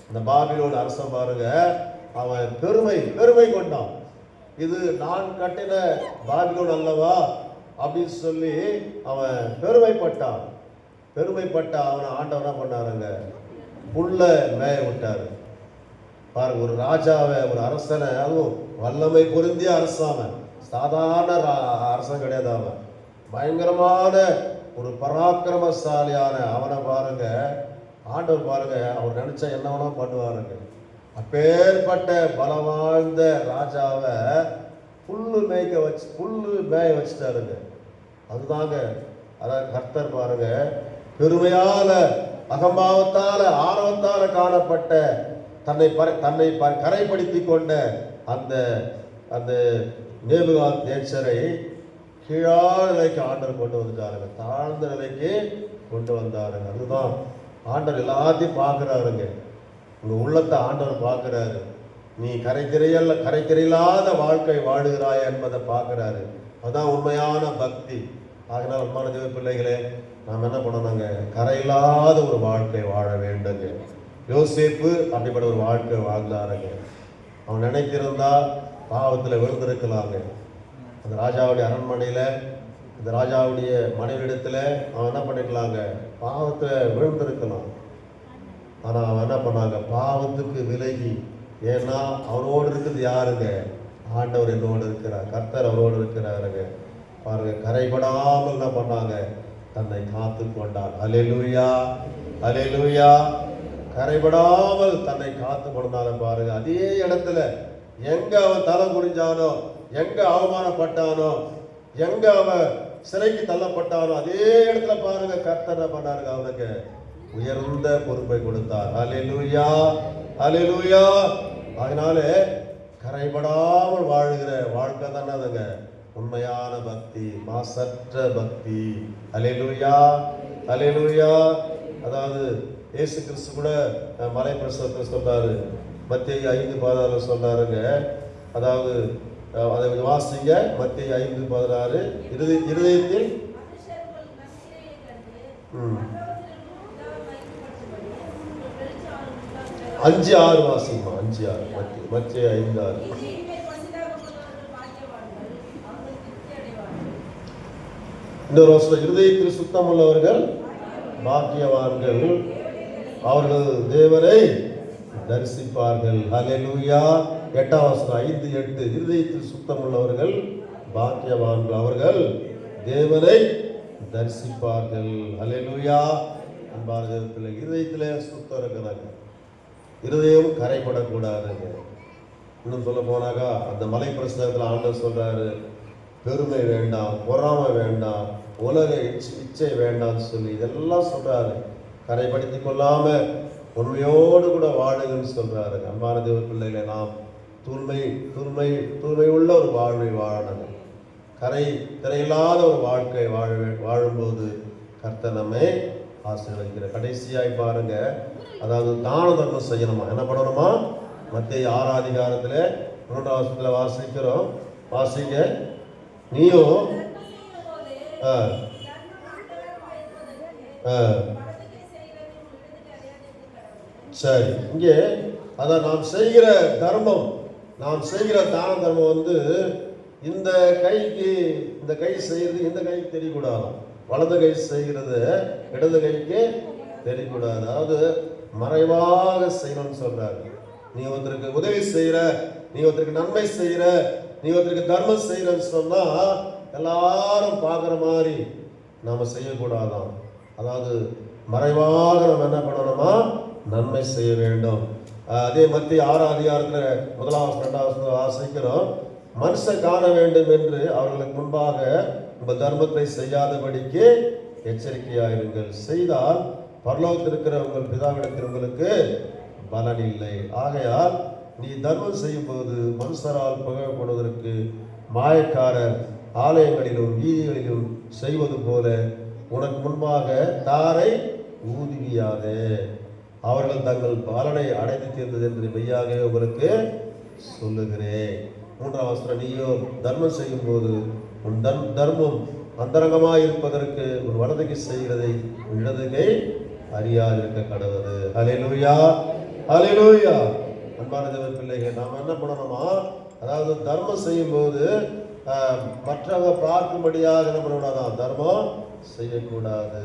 இந்த பாபிலோன் அரசன் பாருங்க, அவன் பெருமை கொண்டான். இது நான் கட்டின பாபிலோன் அல்லவா அப்படின்னு சொல்லி அவன் பெருமைப்பட்ட அவனை ஆண்டவனா பண்ணாருங்க, புல்ல மேய விட்டாரு. பாருங்க, ஒரு ராஜாவை, ஒரு அரசனை, அதுவும் வல்லமை பொருந்திய அரசாவன், சாதாரண அரசன் கிடையாது. அவன் பயங்கரமான ஒரு பராக்கிரமசாலியான அவனை பாருங்க ஆண்டவர் பாருங்க, அவர் நினைச்சா என்ன வேணா பண்ணுவாருங்க. அப்பேற்பட்ட பலம் வாழ்ந்த ராஜாவை புல்லு மேய வச்சுட்டாருங்க. அதுதாங்க, அதாவது கர்த்தர் பாருங்க, பெருமையால அகம்பாவத்தால ஆர்வத்தால காணப்பட்ட தன்னை கரைப்படுத்தி கொண்ட அந்த அந்த நேபுகாத்நேச்சரை கீழான நிலைக்கு ஆண்டவர் கொண்டு வந்துட்டாருங்க, தாழ்ந்த நிலைக்கு கொண்டு வந்தாருங்க. அதுதான் ஆண்டவர் எல்லாத்தையும் பார்க்குறாருங்க. உங்கள் உள்ளத்தை ஆண்டவர் பார்க்குறாரு. நீ கரைக்கரையில்லாத வாழ்க்கை வாழுகிறாய் என்பதை பார்க்குறாரு. அதுதான் உண்மையான பக்தி. ஆகினால் அன்பான தேவ பிள்ளைகளே, நாம் என்ன பண்ணணுங்க, கரையில்லாத ஒரு வாழ்க்கை வாழ வேண்டுங்க. யோசேப்பு அப்படிப்பட்ட ஒரு வாழ்க்கை வாழ்ந்தாருங்க. அவன் நினைத்திருந்தா பாவத்தில் விழுந்திருக்கலாங்க. அந்த ராஜாவுடைய அரண்மனையில், இந்த ராஜாவுடைய மனைவிடத்தில் அவன் என்ன பண்ணிக்கலாங்க, பாவத்தில் விழுந்திருக்கலாம். ஆனால் அவன் என்ன பண்ணாங்க, பாவத்துக்கு விலகி, ஏன்னா அவனோடு இருக்குது யாருங்க, ஆண்டவர் என்னோடு இருக்கிறார், கர்த்தர் அவரோடு இருக்கிறாருங்க. பாருங்க, கரைபடாமல் என்ன பண்ணாங்க, தன்னை காத்து கொண்டார். அல்லேலூயா, அல்லேலூயா. கரைபடாமல் தன்னை காத்து கொண்டாலும் பாருங்க, அதே இடத்துல எங்க அவன் தலை குனிஞ்சானோ, எங்க அவமானப்பட்டானோ, எங்க அவன் சிறைக்கு தள்ளப்பட்டானோ, அதே இடத்துல பாருங்க கர்த்தர் என்ன பண்ணாருங்க, அவனுக்கு உயர்ந்த பொறுப்பை கொடுத்தார். அல்லேலூயா, அல்லேலூயா. அதனால கரைபடாமல் வாழுகிற வாழ்க்கை தானே அதுங்க உண்மையான பக்தி, மாசற்ற பக்தி. அல்லேலூயா, அல்லேலூயா. அதாவது இயேசு கிறிஸ்து கூட மலை பிரசவத்தை சொல்றாரு, மத்தேயு 5:16 சொல்றாருங்க. அதாவது அதை வாசிங்க, மத்தேயு 5:16. இருதயத்தில் 5:6 வாசிமா, 5:6, மத்தேயு 5:6. இன்னொரு வருஷம், இருதயத்தில் சுத்தம் உள்ளவர்கள் பாக்கியவான்கள், அவர்கள் தேவனை தரிசிப்பார்கள். அல்லேலூயா. 8ஆம் வசனம், 5:8. இருதயத்தில் சுத்தம் உள்ளவர்கள் பாக்கியவான்கள், அவர்கள் தேவனை தரிசிப்பார்கள். அல்லேலூயா. அன்பான தேவப்பிள்ளை, இருதயத்திலே சுத்தம் இருக்கிறாங்க, இருதயம் கரைப்படக்கூடாதுங்க. இன்னும் சொல்ல போனாக்கா, அந்த மலை பிரசனத்தில் ஆண்டவர் சொல்றாரு, பெருமை வேண்டாம், பொறாமை வேண்டாம், உலக இச்சை வேண்டாம்னு சொல்லி இதெல்லாம் சொல்றாரு. கரைப்படுத்தி கொள்ளாம உண்மையோடு கூட வாழுங்கன்னு சொல்றாரு. அன்பான தேவ பிள்ளைகளை, நாம் தூய்மை உள்ள ஒரு வாழ்வை வாழணும். திரையில்லாத ஒரு வாழ்க்கை வாழும்போது கர்த்தர் நம்மை ஆசீர்வதிக்கிற. கடைசியாய் பாருங்க, அதாவது தான தர்மம் செய்யணுமா. என்ன பண்ணணுமா? மத்தேயு 6 அதிகாரத்தில் 3ஆம் வசனத்தில் வாசிக்கிறோம். வாசிங்க. நீயும் சரி, இங்கே அதான் நாம் செய்கிற தர்மம், நாம் செய்கிற தான தர்மம் வந்து இந்த கைக்கு, இந்த கை செய்கிறது இந்த கைக்கு தெரியக்கூடாது. வலது கை செய்கிறது இடது கைக்கு தெரியக்கூடாது. அதாவது மறைவாக செய்யணும்னு சொல்றாரு. நீ ஒருத்தருக்கு உதவி செய்யற, நீ ஒருத்தருக்கு நன்மை செய்யற, நீ ஒருத்தருக்கு தர்மம் செய்யறன்னு சொன்னா எல்லாரும் பார்க்குற மாதிரி நாம செய்யக்கூடாதான். அதாவது மறைவாக நம்ம என்ன பண்ணணுமா? நன்மை செய்ய வேண்டும். அதே மத்திய 6ஆம் அதிகாரத்தில் 1ஆம் 2ஆம் வாசிக்கிறோம். மனுஷன் காண வேண்டும் என்று அவர்களுக்கு முன்பாக உங்கள் தர்மத்தை செய்யாதபடிக்கு எச்சரிக்கையாயிருங்கள். செய்தால் பரலோகத்தில் இருக்கிற உங்கள் பிதாவிடத்தில் உங்களுக்கு பலன் இல்லை. ஆகையால் நீ தர்மம் செய்யும் போது மனுஷரால் புகழப்படுவதற்கு மாயக்காரர் ஆலயங்களிலும் வீதிகளிலும் செய்வது போல உனக்கு முன்பாக தாரை ஊதுவியாதே. அவர்கள் தங்கள் பலனை அடைந்து தீர்ந்தது என்று மெய்யாகவே உங்களுக்கு சொல்லுகிறேன். 3ஆம் வசனம், நீயோ தர்மம் செய்யும் போது உன் தர்மம் அந்தரங்கமாக இருப்பதற்கு உன் வலதுகை செய்கிறதை உன் இடதுகை அறியாதிருக்க கடவுது. ஹல்லேலூயா, ஹல்லேலூயா. அன்பான தேவ பிள்ளைகள், நாம் என்ன பண்ணணுமா? அதாவது தர்மம் செய்யும் போது மற்றவங்க பார்க்கும்படியாக என்ன பண்ணக்கூடாதான், தர்மம் செய்யக்கூடாது.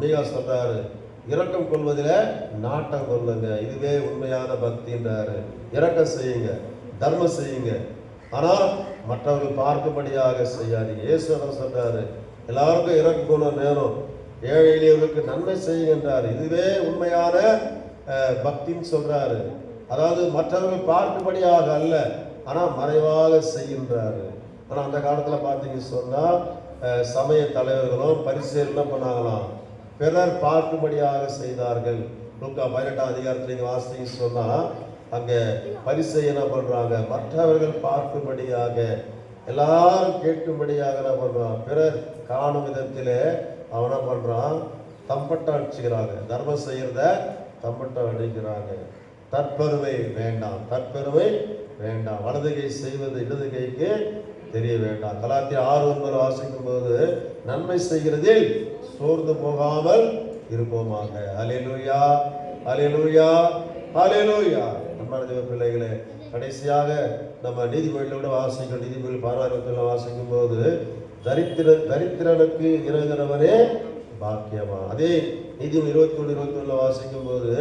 மீகா சொல்றாரு, இரக்கம் கொள்வதில் நாட்டம் கொள்ளுங்க, இதுவே உண்மையான பக்தின்றாரு. இரக்கம் செய்யுங்க, தர்மம் செய்யுங்க, ஆனால் மற்றவர்கள் பார்க்கும்படியாக செய்யாதீங்க. இயேசு சொல்றாரு, எல்லாருக்கும் இரக்கம் கொள்ள நேரம், ஏழை எளியவர்களுக்கு நன்மை செய்யுங்கன்றாரு. இதுவே உண்மையான பக்தின்னு சொல்றாரு. அதாவது மற்றவர்கள் பார்க்கும்படியாக அல்ல, ஆனால் மறைவாக செய்கின்றாரு. ஆனால் அந்த காலத்தில் பார்த்தீங்கன்னு சொன்னால் சமய தலைவர்களும் பரிசேயர்களும் பண்ணாங்களாம், பிறர் பார்க்கும்படியாக செய்தார்கள். லூக்கா 18ஆம் அதிகாரத்தில் நீங்கள் வாசித்தீங்கன்னு சொன்னால் அங்கே பரிசேயர் என்ன பண்ணுறாங்க, மற்றவர்கள் பார்க்கும்படியாக, எல்லாரும் கேட்கும்படியாக என்ன பண்ணுறான், பிறர் காணும் விதத்தில் அவன் என்ன பண்ணுறான், தம்பட்டம் அடிச்சுக்கிறாங்க. தர்மம் செய்கிறத தம்பட்டம் அடிக்கிறாங்க. தற்பெருமை வேண்டாம், தற்பெருமை வேண்டாம். வலது கை செய்வது இடது கைக்கு தெரிய வேண்டாம். கலாத்தியர் 6:9 வாசிக்கும் போது, நன்மை செய்கிறதில் சோர்ந்து போகாமல் இருப்போமாக. ஹல்லேலூயா, ஹல்லேலூயா, ஹல்லேலூயா. அன்பான தேவ பிள்ளைகளே, கடைசியாக நம்ம நீதிமொழிகளோட வாசிக்கும், நீதிமொழி 16 வாசிக்கும் போது, தரித்திரனுக்கு இறங்குகிறவனே பாக்கியமா. அதே நீதிமொழி 21 வாசிக்கும் போது,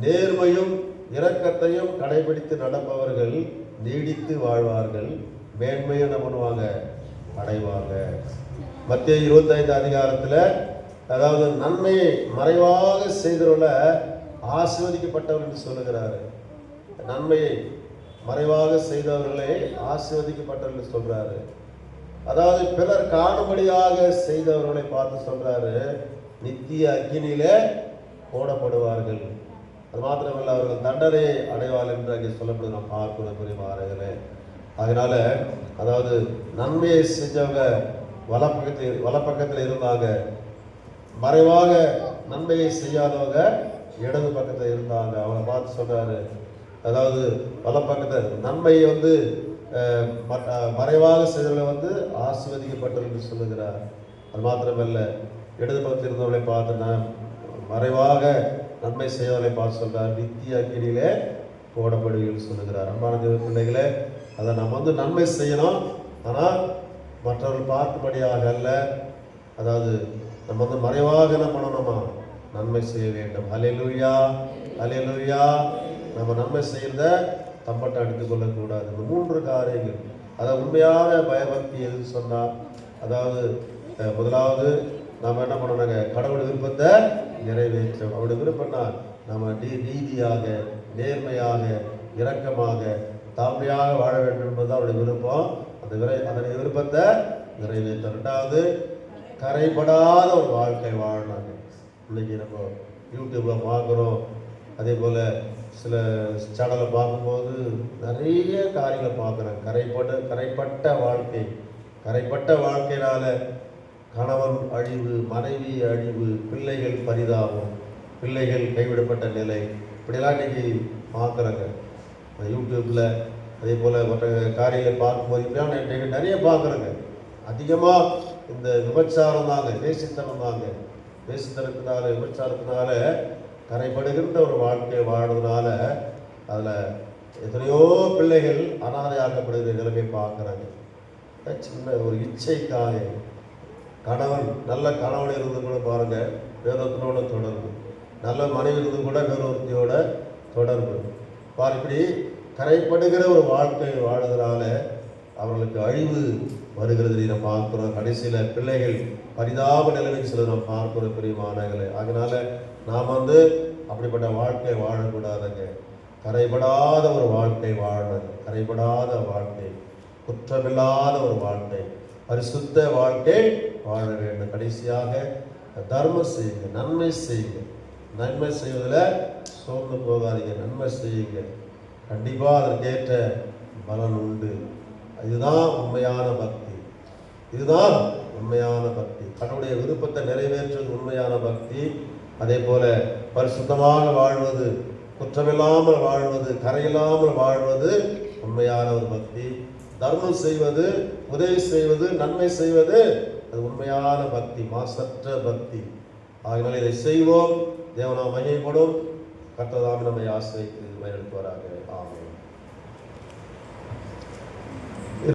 நேர்மையும் இரக்கத்தையும் கடைபிடித்து நடப்பவர்கள் நீடித்து வாழ்வார்கள், மேன்மையை என்ன பண்ணுவாங்க, அடைவாங்க. மத்தேயு 25 அதிகாரத்தில், அதாவது நன்மையை மறைவாக செய்தவர்கள ஆசீர்வதிக்கப்பட்டவர் என்று சொல்லுகிறாரு. நன்மையை மறைவாக செய்தவர்களை ஆசீர்வதிக்கப்பட்டவர் என்று சொல்றாரு. அதாவது பிறர் காணும்படியாக செய்தவர்களை பார்த்து சொல்றாரு, நித்திய அக்கினியிலே போடப்படுவார்கள். அது மாத்திரமல்ல, அவர்கள் தண்டனை அடைவார்கள் என்று அங்கே சொல்லப்படுது. நாம் பார்க்கணும் புரியுமாறுகளே. அதனால அதாவது நன்மையை செஞ்சவங்க வலப்பக்கத்தில் இருந்தாங்க, மறைவாக நன்மையை செய்யாதவங்க இடது பக்கத்தில் இருந்தாங்க. அவங்களை பார்த்து சொல்றாரு, அதாவது வலப்பக்கத்தில் நன்மையை வந்து மறைவாக செய்தவர்களை ஆசீர்வதிக்கப்பட்டது என்று சொல்லுகிறார். அது மாத்திரமல்ல, இடது பக்கத்தில் இருந்தவர்களை பார்த்து மறைவாக நன்மை செய்வதை பார்த்து சொல்றார், நித்திய அக்கினியிலே போடப்படுவீர்கள் சொல்லுகிறார். அன்பான தேவ பிள்ளைகளே, அதை நம்ம நன்மை செய்யணும், ஆனால் மற்றவர்கள் பார்க்கும்படியாக அல்ல. அதாவது நம்ம மறைவாக என்ன பண்ணணுமா, நன்மை செய்ய வேண்டும். ஹல்லேலூயா, ஹல்லேலூயா. நம்ம நன்மை செய்யறத தம்பட்டை அடித்துக் கொள்ளக்கூடாது. இந்த 3 காரியங்கள், அதாவது உண்மையான பயபக்தி எதுன்னு சொன்னால், அதாவது முதலாவது நாம் என்ன பண்ணணுங்க, கடவுள் விருப்பத்தை நிறைவேற்றும். அவருடைய விருப்பம்னா நம்ம நீதியாக, நேர்மையாக, இரக்கமாக, தாழ்மையாக வாழ வேண்டும் என்பது அவருடைய விருப்பம். அதனுடைய விருப்பத்தை நிறைவேற்ற. 2வது, கரைபடாத ஒரு வாழ்க்கை வாழணும். இன்னைக்கு நம்ம யூடியூப்ல பார்க்குறோம், அதே போல் சில சேனலை பார்க்கும்போது நிறைய காரியங்களை பார்க்குறேன். கரைப்பட்ட வாழ்க்கை, கரைப்பட்ட வாழ்க்கையினால கணவன் அழிவு, மனைவி அழிவு, பிள்ளைகள் பரிதாபம், பிள்ளைகள் கைவிடப்பட்ட நிலை, இப்படிலாம் இன்னைக்கு பார்க்குறாங்க. யூடியூப்பில் அதே போல் மற்ற காரியங்களை பார்க்கும்போது இப்படிலாம் நிறைய பார்க்குறேங்க. அதிகமாக இந்த விபச்சாரம் தாங்க, வேசித்தனம் தாங்க. வேசித்தனத்தினால, விபச்சாரத்தினால கரைப்படுகின்ற ஒரு வாழ்க்கையை வாழ்றதுனால அதில் எத்தனையோ பிள்ளைகள் அனாதையாக்கப்படுகிற நிலைமை பார்க்குறாங்க. சின்ன ஒரு இச்சைக்காக கணவன், நல்ல கணவன் இருந்து கூட பாருங்கள் வேறொருத்தனோட தொடர்பு, நல்ல மனைவி இருந்து கூட வேறொருத்தியோட தொடர்பு பாரு. இப்படி கரைப்படுகிற ஒரு வாழ்க்கை வாழ்வதனால அவர்களுக்கு அழிவு வருகிறது நம்ம பார்க்குறோம். கடைசியில் பிள்ளைகள் பரிதாப நிலைமைக்கு சில நாம் பார்க்குறோம் பிரியமானவர்களே. அதனால நாம் அப்படிப்பட்ட வாழ்க்கை வாழக்கூடாதுங்க. கரைபடாத ஒரு வாழ்க்கை வாழணும். கரைபடாத வாழ்க்கை, குற்றமில்லாத ஒரு வாழ்க்கை, பரிசுத்த வாழ்க்கை வாழ வேண்டும். கடைசியாக தர்மம் செய்யுங்க, நன்மை செய்யுங்க. நன்மை செய்வதில் சோர்ந்து போகாதீங்க, நன்மை செய்யுங்க. கண்டிப்பாக அதற்கேற்ற பலன் உண்டு. இதுதான் உண்மையான பக்தி. இதுதான் உண்மையான பக்தி. தன்னுடைய விருப்பத்தை நிறைவேற்றுவது உண்மையான பக்தி. அதே போல பரிசுத்தமாக வாழ்வது, குற்றமில்லாமல் வாழ்வது, கரையில்லாமல் வாழ்வது உண்மையான ஒரு பக்தி. தர்மம் செய்வது, உதவி செய்வது, நன்மை செய்வது அது உண்மையான பக்தி, மாசற்ற பக்தி. ஆகினால் இதை செய்வோம். தேவனால் மகிமைப்படும். கர்த்தர் தாமே நம்மை ஆசீர்வதித்து வழிநடத்துவாராக. ஆமென்.